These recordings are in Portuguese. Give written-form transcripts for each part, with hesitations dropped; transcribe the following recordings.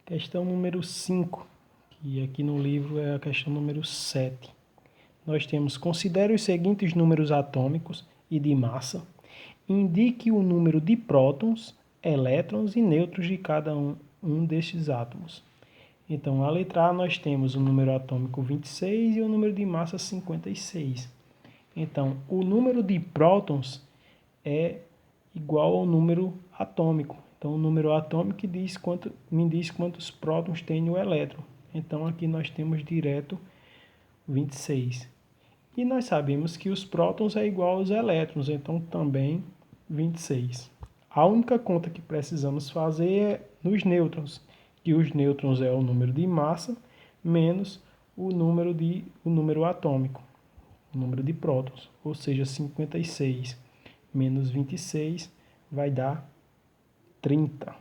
Questão número 5, que aqui no livro é a questão número 7. Nós temos: considere os seguintes números atômicos e de massa. Indique o número de prótons, elétrons e nêutrons de cada um destes átomos. Então, a letra A nós temos o número atômico 26 e o número de massa 56. Então, o número de prótons é igual ao número atômico. Então, o número atômico me diz quantos prótons tem no elétron. Então, aqui nós temos direto 26. E nós sabemos que os prótons é igual aos elétrons, então também 26. A única conta que precisamos fazer é nos nêutrons, que os nêutrons é o número de massa menos o número atômico, o número de prótons, ou seja, 56 menos 26 vai dar 30.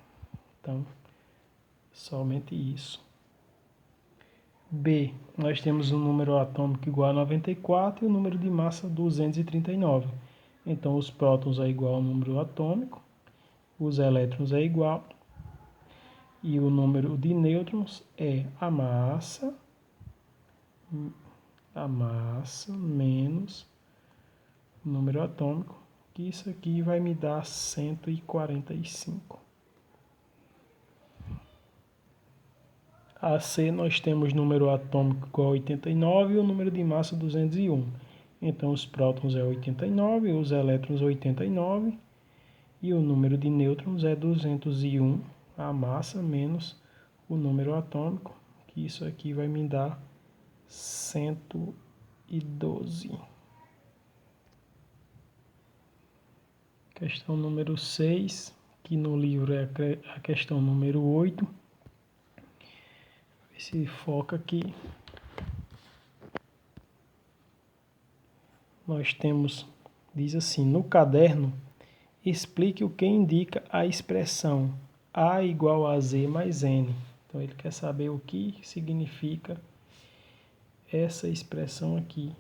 Então, somente isso. B, nós temos um número atômico igual a 94 e o número de massa 239. Então, os prótons é igual ao número atômico, os elétrons é igual, e o número de nêutrons é a massa menos o número atômico, que isso aqui vai me dar 145. A C nós temos número atômico igual a 89 e o número de massa 201. Então, os prótons é 89, os elétrons 89 e o número de nêutrons é 201, a massa menos o número atômico, que isso aqui vai me dar 112. Questão número 6, que no livro é a questão número 8. Se foca aqui. Nós temos, diz assim: no caderno, explique o que indica a expressão A igual a Z mais N. Então, ele quer saber o que significa essa expressão aqui.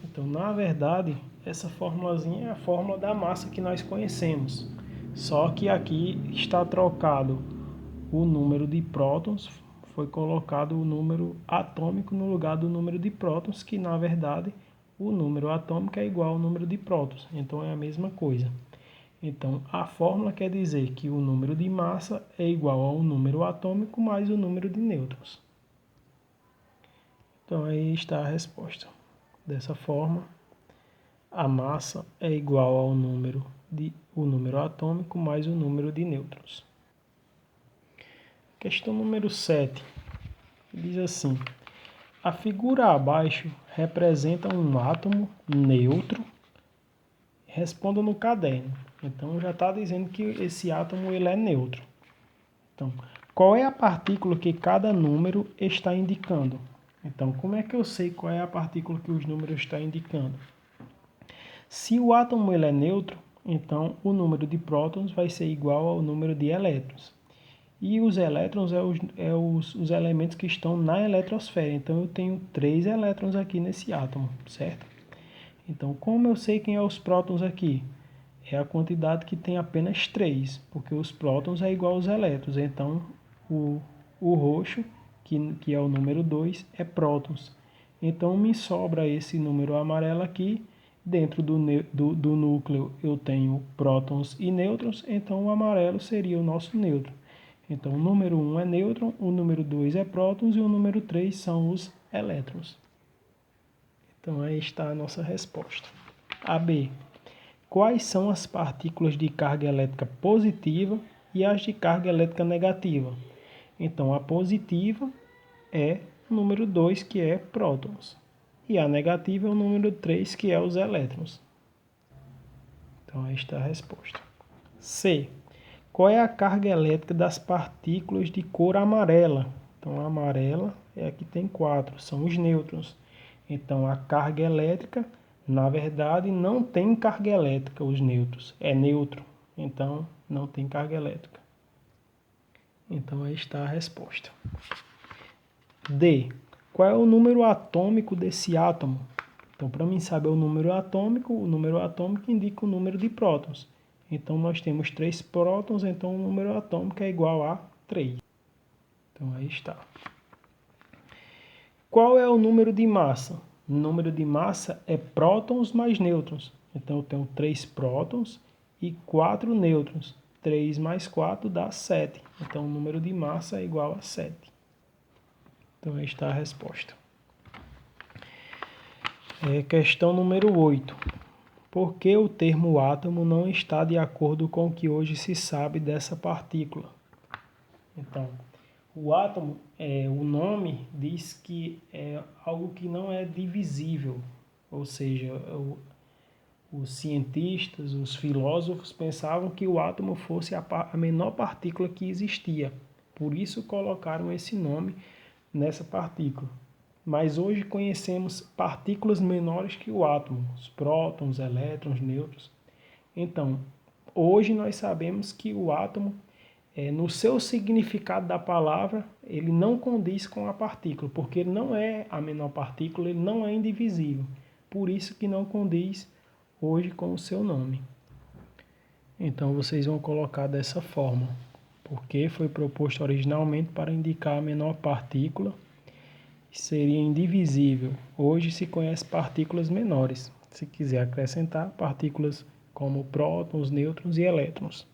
Então, na verdade, essa formulazinha é a fórmula da massa que nós conhecemos. Só que aqui está trocado o número de prótons, foi colocado o número atômico no lugar do número de prótons, que na verdade o número atômico é igual ao número de prótons, então é a mesma coisa. Então a fórmula quer dizer que o número de massa é igual ao número atômico mais o número de nêutrons. Então aí está a resposta. Dessa forma, a massa é igual ao número atômico mais o número de nêutrons. Questão número 7, diz assim: a figura abaixo representa um átomo neutro. Responda no caderno. Então, já está dizendo que esse átomo ele é neutro. Então, qual é a partícula que cada número está indicando? Então, como é que eu sei qual é a partícula que os números estão indicando? Se o átomo ele é neutro, então o número de prótons vai ser igual ao número de elétrons. E os elétrons os elementos que estão na eletrosfera. Então, eu tenho 3 elétrons aqui nesse átomo, certo? Então, como eu sei quem é os prótons aqui? É a quantidade que tem apenas 3, porque os prótons é igual aos elétrons. Então, o roxo, que é o número 2, é prótons. Então, me sobra esse número amarelo aqui. Dentro do núcleo eu tenho prótons e nêutrons, então o amarelo seria o nosso nêutron. Então, o número 1 é nêutron, o número 2 é prótons e o número 3 são os elétrons. Então, aí está a nossa resposta. AB. Quais são as partículas de carga elétrica positiva e as de carga elétrica negativa? Então, a positiva é o número 2, que é prótons. E a negativa é o número 3, que é os elétrons. Então, aí está a resposta. C. Qual é a carga elétrica das partículas de cor amarela? Então, a amarela é a que tem 4, são os nêutrons. Então, a carga elétrica, na verdade, não tem carga elétrica, os nêutrons. É neutro, então não tem carga elétrica. Então, aí está a resposta. D. Qual é o número atômico desse átomo? Então, para mim saber o número atômico indica o número de prótons. Então, nós temos 3 prótons, então o número atômico é igual a 3. Então, aí está. Qual é o número de massa? O número de massa é prótons mais nêutrons. Então, eu tenho 3 prótons e 4 nêutrons. 3 mais 4 dá 7. Então, o número de massa é igual a 7. Então, aí está a resposta. Questão número 8. Por que o termo átomo não está de acordo com o que hoje se sabe dessa partícula? Então, o átomo, o nome diz que é algo que não é divisível, ou seja, os cientistas, os filósofos pensavam que o átomo fosse a menor partícula que existia, por isso colocaram esse nome nessa partícula. Mas hoje conhecemos partículas menores que o átomo, os prótons, elétrons, nêutrons. Então, hoje nós sabemos que o átomo, no seu significado da palavra, ele não condiz com a partícula, porque ele não é a menor partícula, ele não é indivisível. Por isso que não condiz hoje com o seu nome. Então, vocês vão colocar dessa forma, porque foi proposto originalmente para indicar a menor partícula, seria indivisível. Hoje se conhece partículas menores. Se quiser acrescentar, partículas como prótons, nêutrons e elétrons.